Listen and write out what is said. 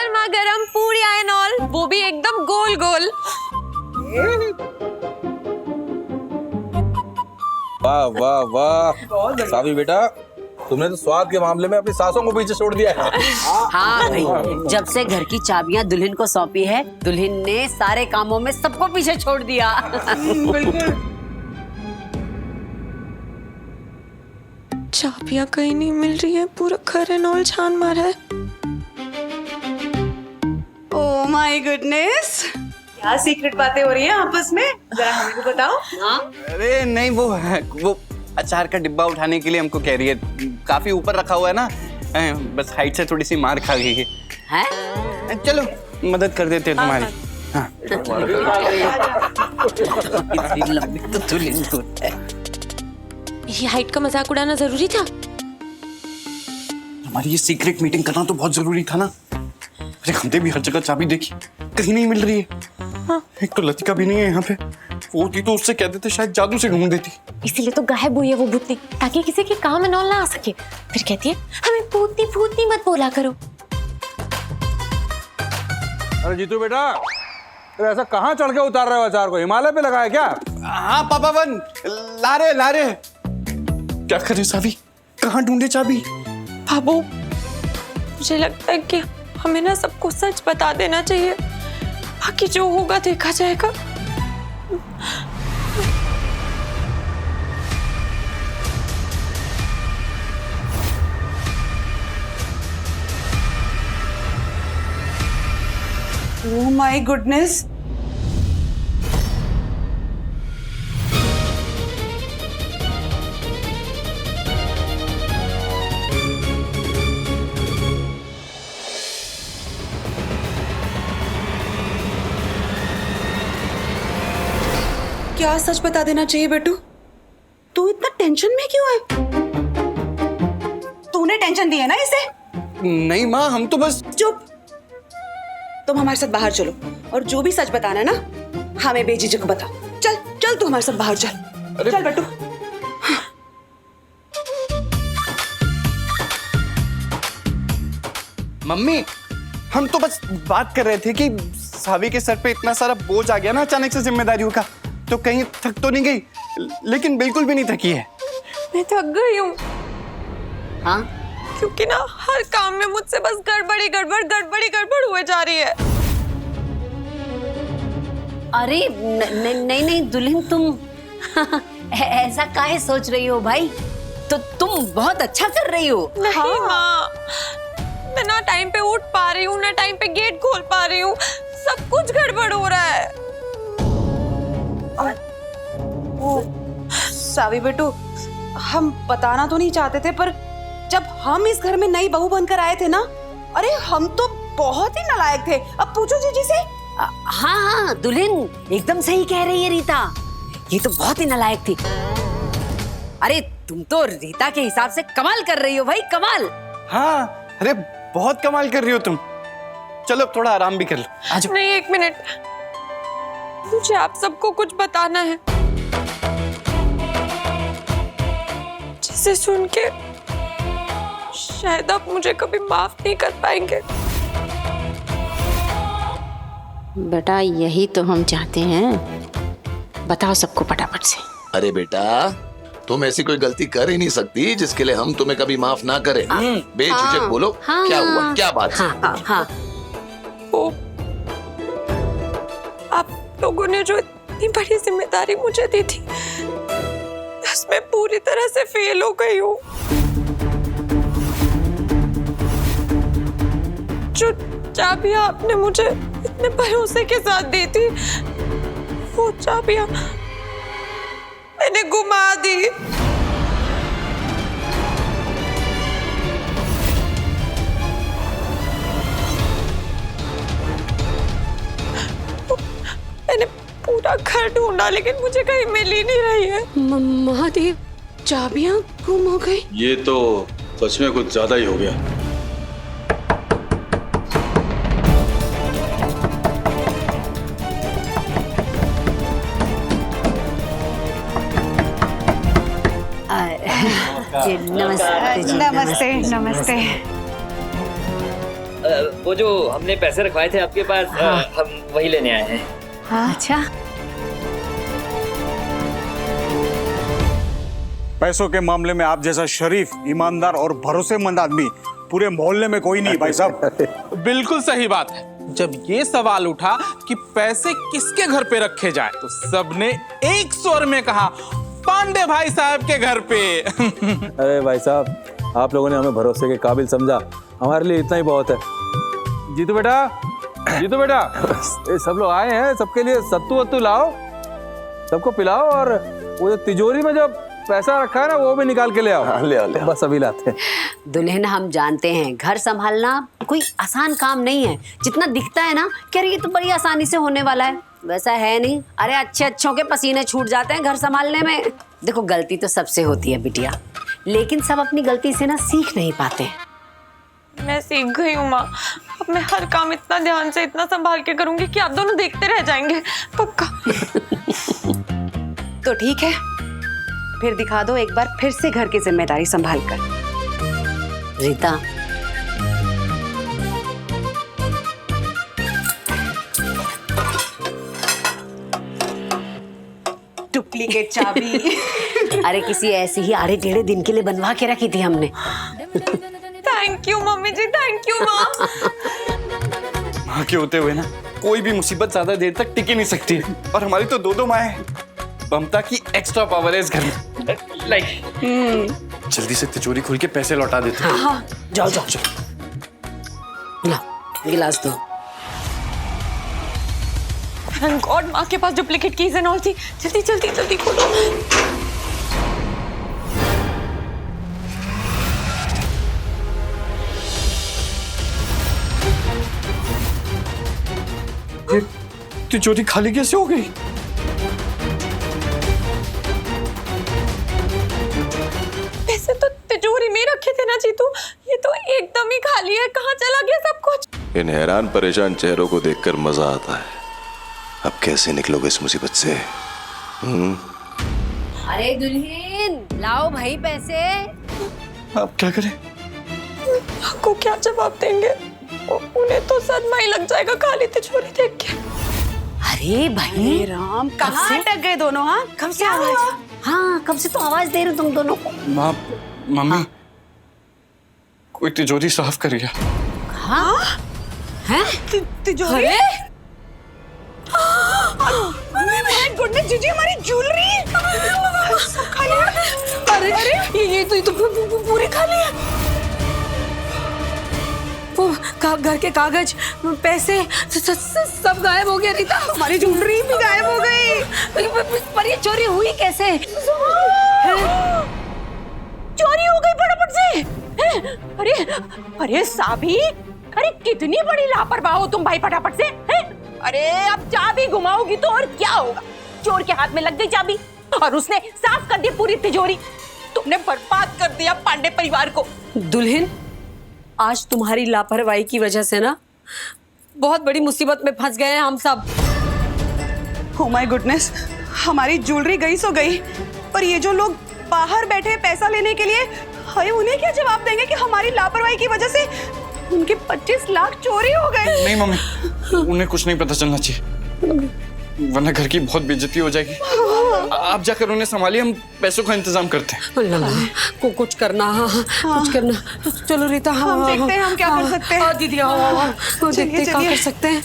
गर्मा गर्म पूरी एंड ऑल, वो भी एकदम गोल गोल। वाह वाह वाह सावी बेटा, तुमने तो स्वाद के मामले में अपनी सासों को पीछे छोड़ दिया है। हाँ भाई, जब से घर की चाबियां दुल्हन को सौंपी है, दुल्हन ने सारे कामों में सबको पीछे छोड़ दिया। बिल्कुल। चाबियां कहीं नहीं मिल रही है, पूरा घर एंड ऑल छान मारा है। ओह माय गुडनेस, क्या सीक्रेट बातें हो रही हैं आपस में, जरा हमें भी बताओ। हाँ? अरे नहीं, वो अचार का डिब्बा उठाने के लिए हमको कह रही है, काफी ऊपर रखा हुआ है ना, बस हाइट से थोड़ी सी मार खा गई है। हैं? चलो मदद कर देते हैं तुम्हारी। हाँ। इतनी लंबी तो दुल्हन को है। ये हाइट का मजाक उड़ाना जरूरी था? हमारी ये सीक्रेट मीटिंग करना तो बहुत जरूरी था ना। अरे हमने भी हर जगह चाबी देखी, कहीं नहीं मिल रही है। हाँ। एक तो लतिका भी नहीं है यहाँ पे, वो होती तो उससे कह देते, शायद जादू से ढूंढ देती। इसीलिए तो गायब हुई है वो भूतनी, ताकि किसी के काम में नॉल ना आ सके। फिर कहती है हमें भूतनी भूतनी मत बोला करो। अरे जीतू बेटा, अरे ऐसा कहाँ चढ़ के उतार रहे हो अचार को, हिमालय पे लगाया क्या? हाँ पापा वन, ला रहे। क्या करे सावी, कहाँ ढूंढे चाबी? बाबू, मुझे लगता है कि हमें ना सबको सच बता देना चाहिए, बाकी जो होगा देखा जाएगा। ओह माय गुडनेस, क्या सच बता देना चाहिए बेटू? तू इतना टेंशन में क्यों है? तूने टेंशन दी है ना इसे? नहीं माँ, हम तो बस। चुप, तुम हमारे साथ बाहर चलो और जो भी सच बताना है ना, हमें बेझिझक बताओ। चल चल, तू हमारे साथ बाहर चल। चल बेटू। मम्मी, हम तो बस बात कर रहे थे कि सावी के सर पे इतना सारा बोझ आ गया ना अचानक से जिम्मेदारियों का, तो कहीं थक तो नहीं गई, लेकिन बिल्कुल भी नहीं थकी है। मैं थक गई हूँ। हाँ? क्योंकि ना हर काम में मुझसे बस गड़बड़ी गड़बड़ हुए जा रही है। अरे नहीं दुल्हन, तुम ऐसा काहे सोच रही हो भाई? तो तुम बहुत अच्छा कर रही हो। नहीं माँ, मैं ना टाइम पे उठ पा रही हूँ, ना टाइम पे गेट खोल पा रही हूँ, सब कुछ गड़बड़ हो रहा है। सावी बेटू, हम बताना तो नहीं चाहते थे, पर जब हम इस घर में नई बहू बनकर आए थे ना, अरे हम तो बहुत ही नालायक थे। अब पूछो जीजी से। हाँ, दुल्हन एकदम सही कह रही है रीता, ये तो बहुत ही नालायक थी। अरे तुम तो रीता के हिसाब से कमाल कर रही हो भाई, कमाल। हाँ, अरे बहुत कमाल कर रही हो तुम। चलो थोड़ा आराम भी कर लो, आ जाओ। नहीं, एक मिनट, मुझे आप सबको कुछ बताना है, जिसे सुन के शायद आप मुझे कभी माफ नहीं कर पाएंगे। बेटा यही तो हम चाहते हैं, बताओ सबको फटाफट से। अरे बेटा, तुम ऐसी कोई गलती कर ही नहीं सकती जिसके लिए हम तुम्हें कभी माफ ना करें। बेझिझक बोलो, क्या हुआ, क्या बात है? हाँ। वो आप लोगों ने जो इतनी बड़ी जिम्मेदारी मुझे दी थी, उसमें पूरी तरह से फेल हो गई हूँ। जो चाबियां आपने मुझे इतने भरोसे के साथ दी थी, वो चाबियां मैंने गुमा दी। मैंने पूरा घर ढूंढा, लेकिन मुझे कहीं मिल ही नहीं रही है। महादेव, चाबियां गुम हो गई। ये तो सच में कुछ ज्यादा ही हो गया। नमस्ते जी। नमस्ते नमस्ते। वो जो हमने पैसे रखवाए थे आपके पास, हम वही लेने आए हैं। अच्छा, पैसों के मामले में आप जैसा शरीफ, ईमानदार और भरोसेमंद आदमी पूरे मोहल्ले में कोई नहीं भाई साहब। बिल्कुल सही बात है। जब ये सवाल उठा कि पैसे किसके घर पे रखे जाए तो सबने एक स्वर में कहा, पांडे भाई साहब के घर पे। अरे भाई साहब, आप लोगों ने हमें भरोसे के काबिल समझा, हमारे लिए इतना ही बहुत है। जीतू बेटा, जीतू बेटा, ये सब लोग आए हैं, सबके लिए सत्तू वत्तू लाओ, सबको पिलाओ, और वो जो तिजोरी में जो पैसा रखा है ना वो भी निकाल के ले आओ। ले आओ, ले आओ। बस अभी लाते हैं। दुल्हन, हम जानते हैं घर संभालना कोई आसान काम नहीं है। जितना दिखता है ना कि अरे ये तो बड़ी आसानी से होने वाला है, वैसा है नहीं। अरे अच्छे अच्छों के पसीने छूट जाते हैं घर संभालने में। देखो, गलती तो सबसे होती है बिटिया, लेकिन सब अपनी गलती से ना सीख नहीं पाते। मैं सीख गई हूँ माँ। अब मैं हर काम इतना ध्यान से, इतना संभाल के करूंगी कि आप दोनों देखते रह जाएंगे, पक्का। तो ठीक है, फिर दिखा दो एक बार फिर से घर की जिम्मेदारी संभाल कर। रीता, डुप्लीकेट चाबी। अरे किसी ऐसे ही आड़े टेढ़े दिन के लिए बनवा के रखी थी हमने। Thank you mummy ji, thank you माँ। माँ के होते हुए ना कोई भी मुसीबत ज्यादा देर तक टिक ही नहीं सकती, और हमारी तो दो माँ हैं। ममता की एक्स्ट्रा पावर है इस घर में। जल्दी से तिजोरी खोल के पैसे लौटा देते हैं। हाँ, जाओ जाओ जाओ, ला गिलास दो। थैंक गॉड माँ के पास डुप्लीकेट कीज एंड ऑल थी। जल्दी जल्दी जल्दी खोलो। ये तिजोरी खाली कैसे हो गई? पैसे तो तिजोरी में रखे थे ना जीतू, ये तो एकदम ही खाली है। कहाँ चला गया सब कुछ? इन हैरान परेशान चेहरों को देखकर मजा आता है। अब कैसे निकलोगे इस मुसीबत से? अरे दुल्हन, लाओ भाई पैसे। अब क्या करें? को क्या जवाब देंगे? उन्हें तो सदमा ही लग जाएगा खाली तिजोरी देख के। अरे भाई राम, कहाँ अटक गए दोनों? हाँ, कब से आवाज? हाँ, कब से तो आवाज दे रहे हो तुम दोनों को। माँ, मम्मी, कोई तिजोरी साफ करिए। हाँ? हैं? तिजोरी? गुडनेस जीजी, हमारी ज्वेलरी खाली है। अरे ये तो पूरी खाली है। वो घर के कागज, पैसे सब गायब हो गया रीता। हमारी ज्वेलरी भी गायब हो गई। पर ये चोरी हुई कैसे? चोरी हो गई फटाफट से। अरे अरे साबी, अरे कितनी बड़ी लापरवाह हो तुम भाई, फटाफट से। अरे अब चाबी घुमाओगी तो और क्या होगा? चोर के हाथ में लग गई चाबी और उसने साफ कर दी पूरी तिजोरी। तुमने बर्बाद कर दिया पांडे परिवार को। दुल्हन, आज तुम्हारी लापरवाही की वजह से ना बहुत बड़ी मुसीबत में फंस गए हैं हम सब। Oh my goodness, हमारी ज्वेलरी गई सो गई, पर ये जो लोग बाहर बैठे पैसा लेने के लिए, हाय, उन्हें क्या जवाब देंगे कि हमारी लापरवाही की वजह से उनके 25 लाख चोरी हो गए? नहीं मम्मी, उन्हें कुछ नहीं पता चलना चाहिए, वरना घर की बहुत बेइज्जती हो जाएगी। आप जाकर उन्हें संभालिए, हम पैसों का इंतजाम करते हैं। कुछ करना, कुछ करना। चलो रीता, हम देखते हैं हम क्या कर सकते हैं। दीदी, आओ देखते हैं क्या कर सकते हैं।